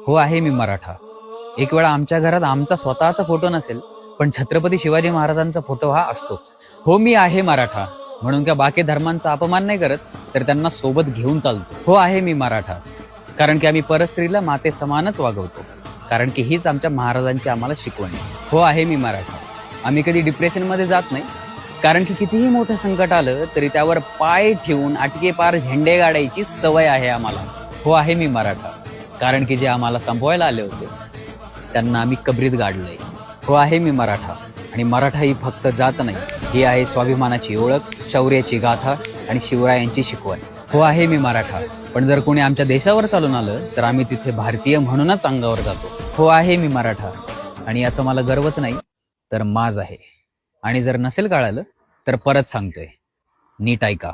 हो आहे मी मराठा. एक वेळा आमच्या घरात आमचा स्वतःचा फोटो नसेल, पण छत्रपती शिवाजी महाराजांचा फोटो हा असतोच. हो मी आहे मराठा, म्हणून का बाकी धर्मांचा अपमान नाही करत, तर त्यांना सोबत घेऊन चालतो. हो आहे मी मराठा, कारण की आम्ही परस्त्रीला माते समानच वागवतो, कारण की हीच आमच्या महाराजांची आम्हाला शिकवण आहे. हो आहे मी मराठा. आम्ही कधी डिप्रेशनमध्ये जात नाही, कारण की कितीही मोठं संकट आलं तरी त्यावर पाय ठेवून आटके पार झेंडे गाडायची सवय आहे आम्हाला. हो आहे मी मराठा, कारण की जे आम्हाला संपवायला आले होते त्यांना आम्ही कबरीत गाडलंय. हो आहे मी मराठा, आणि मराठा ही फक्त जात नाही, ही आहे स्वाभिमानाची ओळख, शौर्याची गाथा आणि शिवरायांची शिकवण. हो आहे मी मराठा, पण जर कोणी आमच्या देशावर चालून आलं तर आम्ही तिथे भारतीय म्हणूनच अंगावर जातो. हो आहे मी मराठा, आणि याचा मला गर्वच नाही तर माज आहे. आणि जर नसेल कळालं तर परत सांगतोय, नीट ऐका.